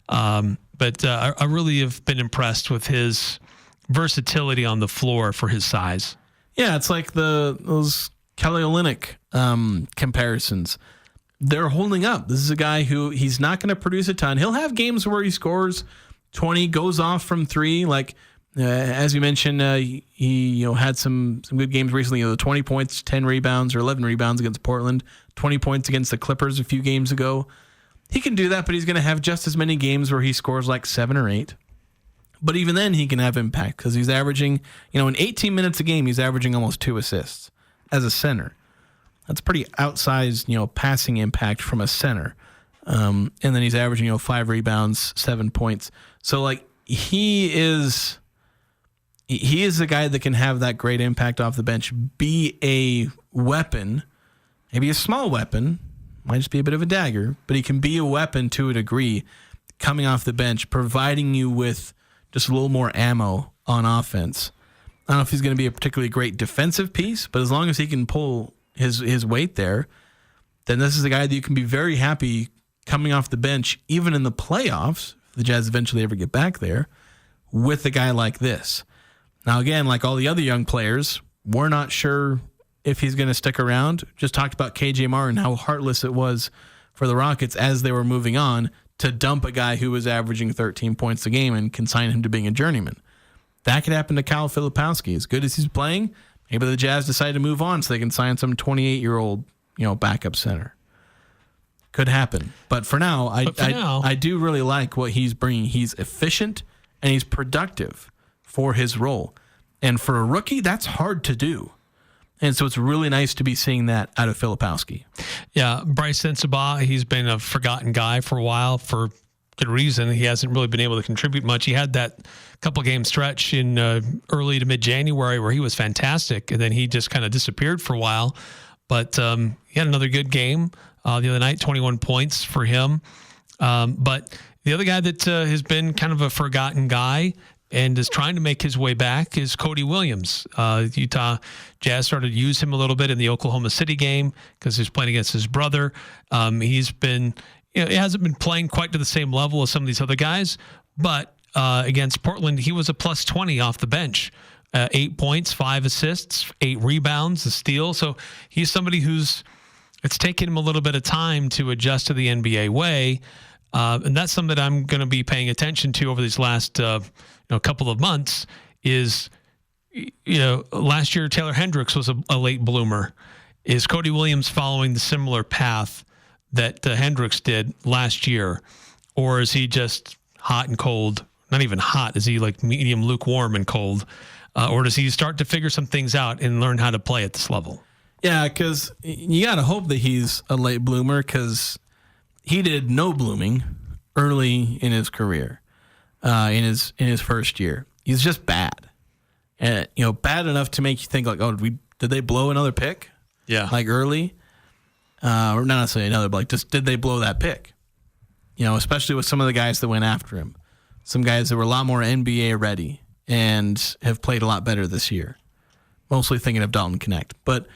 But I really have been impressed with his versatility on the floor for his size. Yeah, it's like those Kelly Olynyk comparisons. They're holding up. This is a guy who he's not going to produce a ton. He'll have games where he scores 20, goes off from 3, like. As you mentioned, he had some good games recently. 20 points, 10 rebounds, or 11 rebounds against Portland. 20 points against the Clippers a few games ago. He can do that, but he's going to have just as many games where he scores like 7 or 8. But even then, he can have impact because he's averaging, in 18 minutes a game, he's averaging almost 2 assists as a center. That's pretty outsized, passing impact from a center. And then he's averaging, 5 rebounds, 7 points. So like he is the guy that can have that great impact off the bench, be a weapon, maybe a small weapon, might just be a bit of a dagger, but he can be a weapon to a degree coming off the bench, providing you with just a little more ammo on offense. I don't know if he's going to be a particularly great defensive piece, but as long as he can pull his weight there, then this is a guy that you can be very happy coming off the bench, even in the playoffs, if the Jazz eventually ever get back there, with a guy like this. Now, again, like all the other young players, we're not sure if he's going to stick around. Just talked about KJ Martin, how heartless it was for the Rockets as they were moving on to dump a guy who was averaging 13 points a game and consign him to being a journeyman. That could happen to Kyle Filipowski. As good as he's playing, maybe the Jazz decide to move on so they can sign some 28-year-old, backup center. Could happen. But for now, I do really like what he's bringing. He's efficient and he's productive for his role. And for a rookie, that's hard to do. And so it's really nice to be seeing that out of Filipowski. Yeah, Bryce Sensabaugh, he's been a forgotten guy for a while for good reason. He hasn't really been able to contribute much. He had that couple-game stretch in early to mid-January where he was fantastic, and then he just kind of disappeared for a while. But he had another good game the other night, 21 points for him. But the other guy that has been kind of a forgotten guy, and is trying to make his way back is Cody Williams. Utah Jazz started to use him a little bit in the Oklahoma City game because he's playing against his brother. He hasn't been playing quite to the same level as some of these other guys, but against Portland, he was a plus 20 off the bench. 8 points, 5 assists, 8 rebounds, a steal. So he's somebody it's taken him a little bit of time to adjust to the NBA way. And that's something that I'm going to be paying attention to over these last couple of months is, last year Taylor Hendricks was a late bloomer. Is Cody Williams following the similar path that Hendricks did last year? Or is he just hot and cold? Not even hot. Is he like medium lukewarm and cold? Or does he start to figure some things out and learn how to play at this level? Yeah, because you got to hope that he's a late bloomer because he did no blooming early in his career, in his first year. He's just bad, and bad enough to make you think like, oh, did they blow another pick? Yeah, like early, or not necessarily another, but like just did they blow that pick? Especially with some of the guys that went after him, some guys that were a lot more NBA ready and have played a lot better this year. Mostly thinking of Dalton Connect, but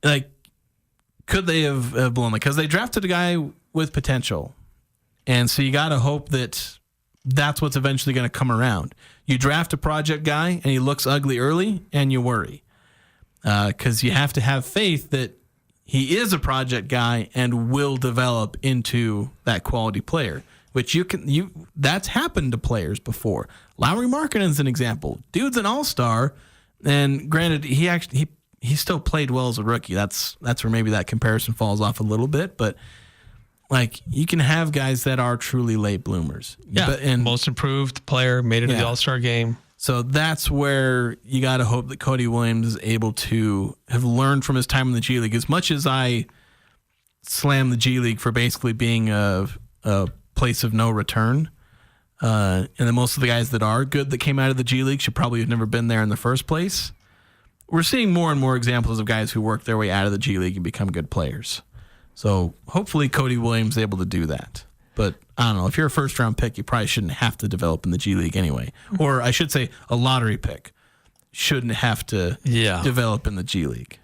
like, could they have blown it? Because they drafted a guy with potential. And so you got to hope that that's what's eventually going to come around. You draft a project guy and he looks ugly early and you worry. Because you have to have faith that he is a project guy and will develop into that quality player, which that's happened to players before. Lauri Markkanen's an example. Dude's an all-star. And granted, he still played well as a rookie. That's where maybe that comparison falls off a little bit. But like, you can have guys that are truly late bloomers. Yeah, and most improved player, made it to the All-Star game. So that's where you got to hope that Cody Williams is able to have learned from his time in the G League. As much as I slam the G League for basically being a place of no return, and then most of the guys that are good that came out of the G League should probably have never been there in the first place. We're seeing more and more examples of guys who work their way out of the G League and become good players. So hopefully Cody Williams is able to do that. But I don't know. If you're a first-round pick, you probably shouldn't have to develop in the G League anyway. Or I should say a lottery pick shouldn't have to develop in the G League.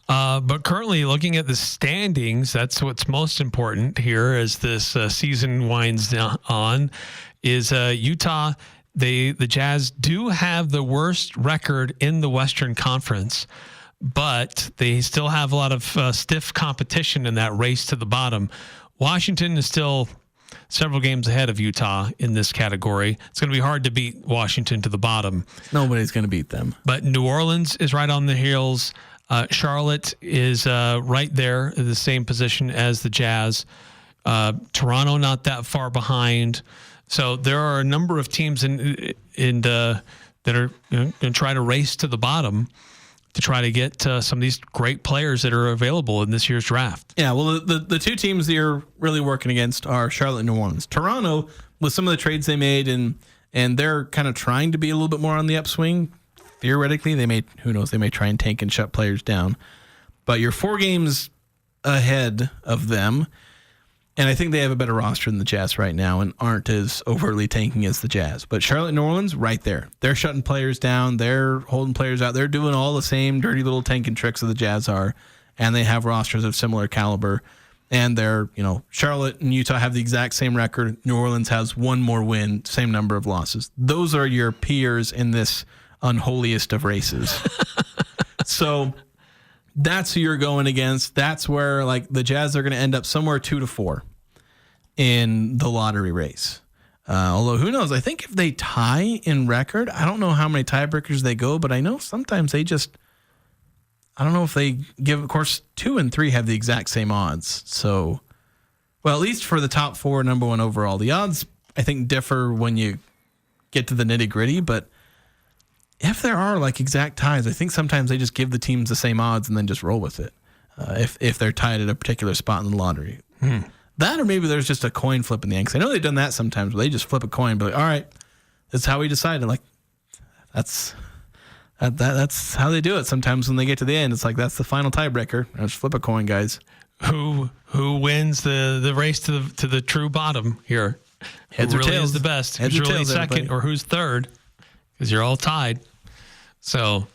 But currently, looking at the standings, that's what's most important here as this season winds on, is Utah. The Jazz do have the worst record in the Western Conference, but they still have a lot of stiff competition in that race to the bottom. Washington is still several games ahead of Utah in this category. It's going to be hard to beat Washington to the bottom. Nobody's going to beat them. But New Orleans is right on the heels. Charlotte is right there in the same position as the Jazz. Toronto not that far behind. So there are a number of teams that are going to try to race to the bottom to try to get some of these great players that are available in this year's draft. Yeah, well, the two teams that you're really working against are Charlotte and New Orleans. Toronto, with some of the trades they made, and they're kind of trying to be a little bit more on the upswing. Theoretically, they may try and tank and shut players down. But you're 4 games ahead of them, and I think they have a better roster than the Jazz right now and aren't as overtly tanking as the Jazz. But Charlotte and New Orleans, right there. They're shutting players down. They're holding players out. They're doing all the same dirty little tanking tricks that the Jazz are, and they have rosters of similar caliber. And they're, Charlotte and Utah have the exact same record. New Orleans has 1 more win, same number of losses. Those are your peers in this unholiest of races. So that's who you're going against. That's where the Jazz are going to end up somewhere 2-4 in the lottery race. Although who knows? I think if they tie in record, I don't know how many tiebreakers they go, but I know sometimes I don't know if they give, of course, 2 and 3 have the exact same odds. So, well, at least for the top 4, number 1 overall, the odds I think differ when you get to the nitty gritty, but if there are exact ties, I think sometimes they just give the teams the same odds and then just roll with it. If they're tied at a particular spot in the lottery. That, or maybe there's just a coin flip in the end. Because I know they've done that sometimes where they just flip a coin, but all right, that's how we decided. That's how they do it. Sometimes when they get to the end, it's that's the final tiebreaker. Just flip a coin, guys. Who wins the race to the true bottom here? Heads who or really tails? is the best? Heads Who's or really tails, second everybody? or who's third? Because you're all tied. So,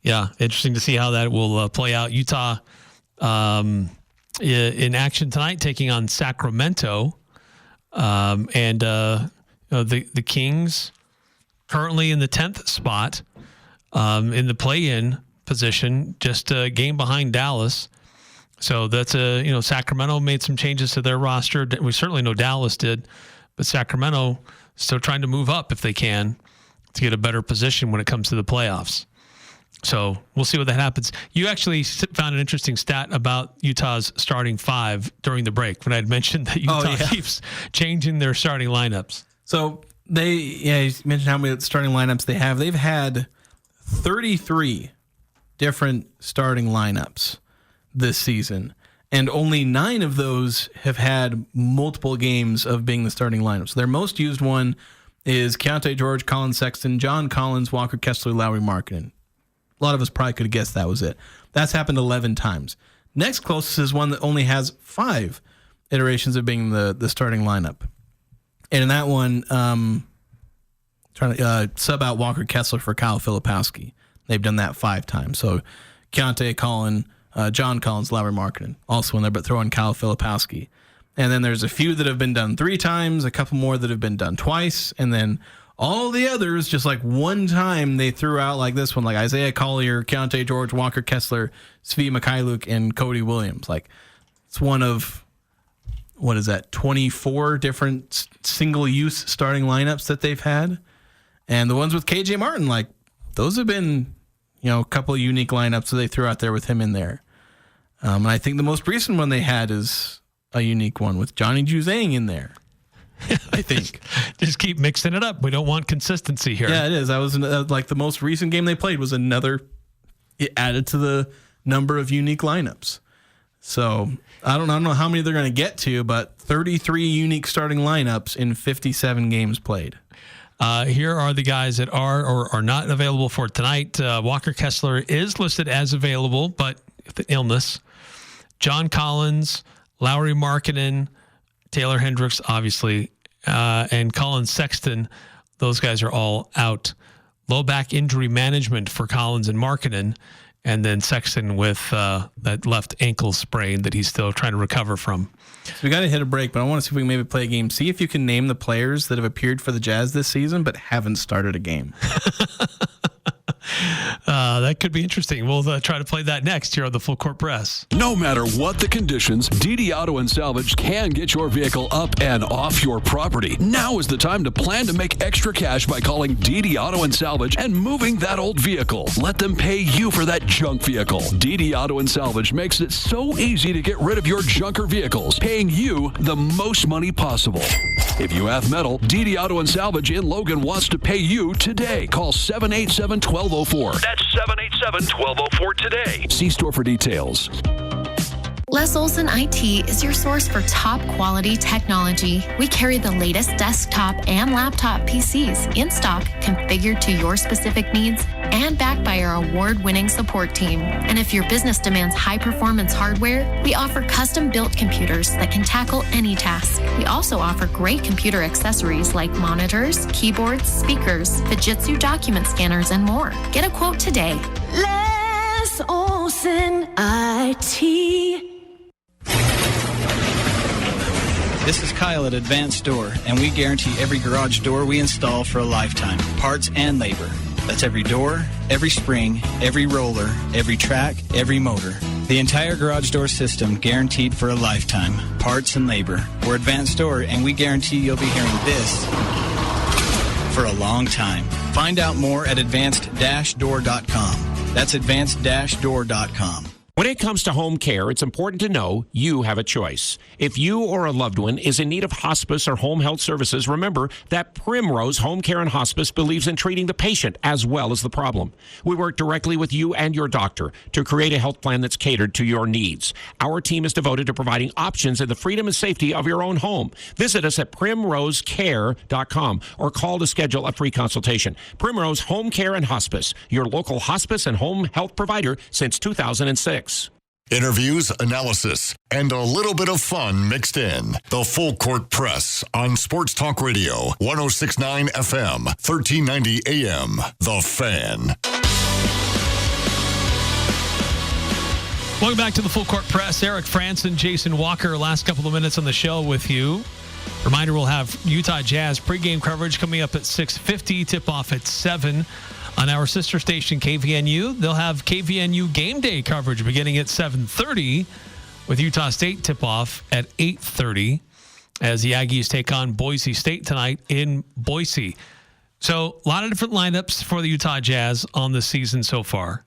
yeah, interesting to see how that will play out. Utah in action tonight, taking on Sacramento, and the Kings currently in the 10th spot in the play-in position, just a game behind Dallas. So that's Sacramento made some changes to their roster. We certainly know Dallas did, but Sacramento still trying to move up if they can to get a better position when it comes to the playoffs. So we'll see what that happens. You actually found an interesting stat about Utah's starting five during the break when I had mentioned that Utah keeps changing their starting lineups. So you mentioned how many starting lineups they have. They've had 33 different starting lineups this season, and only 9 of those have had multiple games of being the starting lineups. Their most used one is Keontae George, Colin Sexton, John Collins, Walker Kessler, Lowry Markkanen. A lot of us probably could have guessed that was it. That's happened 11 times. Next closest is one that only has 5 iterations of being the starting lineup. And in that one, trying to sub out Walker Kessler for Kyle Filipowski. They've done that 5 times. So Keontae, Colin, John Collins, Lowry Markkanen also in there, but throw in Kyle Filipowski. And then there's a few that have been done 3 times, a couple more that have been done twice, and then all the others, just like one time they threw out like this one, like Isaiah Collier, Keontae George, Walker Kessler, Svi Mikhailuk, and Cody Williams. Like, it's one of, 24 different single-use starting lineups that they've had. And the ones with KJ Martin, like, those have been, a couple of unique lineups that they threw out there with him in there. And I think the most recent one they had is a unique one with Johnny Juzang in there. I think. Just keep mixing it up. We don't want consistency here. Yeah, it is. I was like the most recent game they played was it added to the number of unique lineups. So I don't know how many they're going to get to, but 33 unique starting lineups in 57 games played. Here are the guys that are or are not available for tonight. Walker Kessler is listed as available, but with illness. John Collins, Lowry Markkanen, Taylor Hendricks, obviously, and Colin Sexton. Those guys are all out. Low back injury management for Collins and Markkanen, and then Sexton with that left ankle sprain that he's still trying to recover from. So we got to hit a break, but I want to see if we can maybe play a game. See if you can name the players that have appeared for the Jazz this season but haven't started a game. That could be interesting. We'll try to play that next here on the Full Court Press. No matter what the conditions, DD Auto and Salvage can get your vehicle up and off your property. Now is the time to plan to make extra cash by calling DD Auto and Salvage and moving that old vehicle. Let them pay you for that junk vehicle. DD Auto and Salvage makes it so easy to get rid of your junker vehicles, paying you the most money possible. If you have metal, DD Auto and Salvage in Logan wants to pay you today. Call 787-1204. That's 787-1204 today. See store for details. Les Olson IT is your source for top quality technology. We carry the latest desktop and laptop PCs in stock, configured to your specific needs, and backed by our award-winning support team. And if your business demands high-performance hardware, we offer custom-built computers that can tackle any task. We also offer great computer accessories like monitors, keyboards, speakers, Fujitsu document scanners, and more. Get a quote today. Les Olson IT. This is Kyle at Advanced Door, and we guarantee every garage door we install for a lifetime, parts and labor. That's every door, every spring, every roller, every track, every motor. The entire garage door system guaranteed for a lifetime, parts and labor. We're Advanced Door, and we guarantee you'll be hearing this for a long time. Find out more at advanced-door.com. That's advanced-door.com. When it comes to home care, it's important to know you have a choice. If you or a loved one is in need of hospice or home health services, remember that Primrose Home Care and Hospice believes in treating the patient as well as the problem. We work directly with you and your doctor to create a health plan that's catered to your needs. Our team is devoted to providing options in the freedom and safety of your own home. Visit us at primrosecare.com or call to schedule a free consultation. Primrose Home Care and Hospice, your local hospice and home health provider since 2006. Interviews, analysis, and a little bit of fun mixed in. The Full Court Press on Sports Talk Radio, 106.9 FM, 1390 AM. The Fan. Welcome back to the Full Court Press. Eric Frandsen, Jason Walker, last couple of minutes on the show with you. Reminder, we'll have Utah Jazz pregame coverage coming up at 6:50, tip-off at 7 on our sister station, KVNU. They'll have KVNU game day coverage beginning at 7:30 with Utah State tip-off at 8:30 as the Aggies take on Boise State tonight in Boise. So a lot of different lineups for the Utah Jazz on the season so far.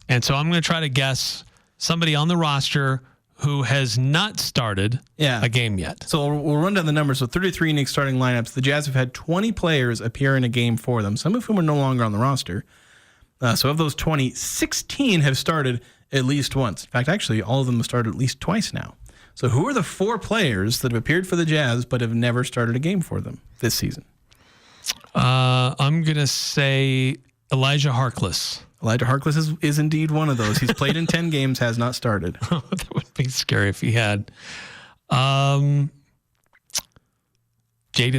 And so I'm going to try to guess somebody on the roster who has not started a game yet. So we'll run down the numbers. So 33 unique starting lineups. The Jazz have had 20 players appear in a game for them, some of whom are no longer on the roster. So of those 20, 16 have started at least once. In fact, actually, all of them have started at least twice now. So who are the 4 players that have appeared for the Jazz but have never started a game for them this season? I'm going to say Elijah Harkless. Elijah Harkless is indeed one of those. He's played in 10 games, has not started. That would be scary if he had. Jaden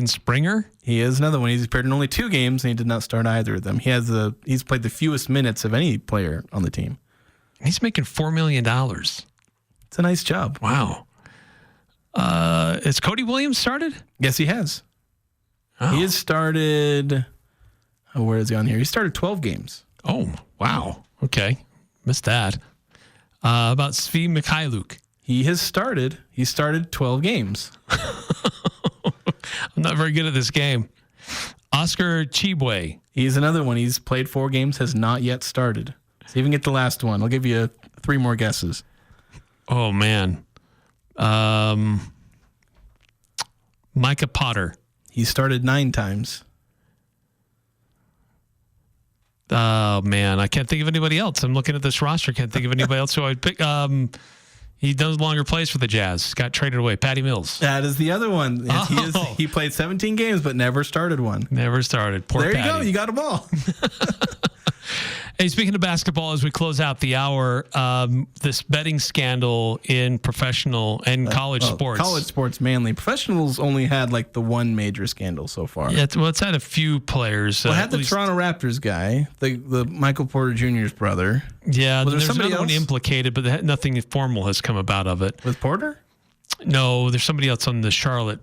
Springer. He is another one. He's appeared in only 2 games, and he did not start either of them. He's played the fewest minutes of any player on the team. He's making $4 million. It's a nice job. Wow. Has Cody Williams started? Yes, he has. Oh. He has started. Oh, where is he on here? He started 12 games. Oh, wow. Okay. Missed that. About Svi Mikhailuk. He started 12 games. I'm not very good at this game. Oscar Chibwe. He's another one. He's played 4 games, has not yet started. See if you can get the last one. I'll give you 3 more guesses. Oh, man. Micah Potter. He started 9 times. Oh, man. I can't think of anybody else. I'm looking at this roster. Can't think of anybody else who I'd pick. He no longer plays for the Jazz. Got traded away. Patty Mills. That is the other one. He played 17 games, but never started one. Never started. Poor There Patty. you go. You got them all. Hey, speaking of basketball, as we close out the hour, this betting scandal in professional and college sports. College sports mainly. Professionals only had like the one major scandal so far. Yeah, it's had a few players. Well, it had the Toronto Raptors guy, the Michael Porter Jr.'s brother. Yeah, there's somebody another one implicated, but nothing formal has come about of it. With Porter? No, there's somebody else on the Charlotte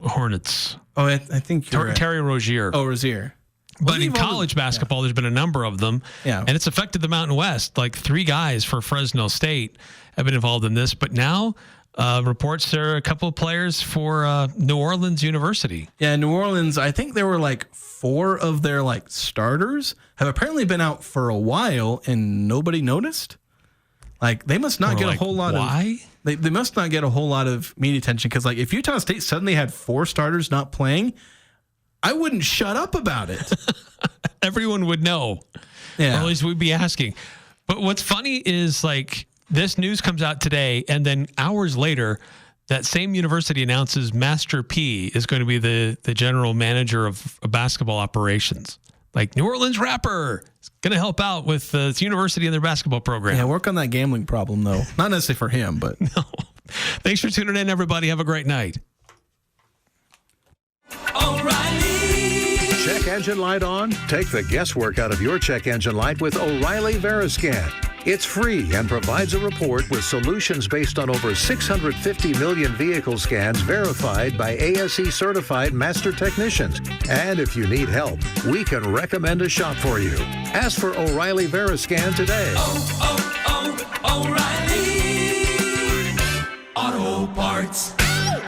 Hornets. Oh, I think you're right. Terry Rozier. Oh, Rozier. But in college basketball, there's been a number of them. Yeah. And it's affected the Mountain West. Like 3 guys for Fresno State have been involved in this. But now reports there are a couple of players for New Orleans University. Yeah, New Orleans, I think there were like 4 of their like starters have apparently been out for a while and nobody noticed. Like they must not get a whole lot why? of they must not get a whole lot of media attention because like if Utah State suddenly had 4 starters not playing, I wouldn't shut up about it. Everyone would know. Yeah. Or at least we'd be asking. But what's funny is like this news comes out today and then hours later, that same university announces Master P is going to be the general manager of basketball operations. Like New Orleans rapper is going to help out with the university and their basketball program. Yeah, work on that gambling problem though. Not necessarily for him, but. No. Thanks for tuning in, everybody. Have a great night. Check engine light on? Take the guesswork out of your check engine light with O'Reilly Veriscan. It's free and provides a report with solutions based on over 650 million vehicle scans verified by ASE certified master technicians. And if you need help, we can recommend a shop for you. Ask for O'Reilly Veriscan today.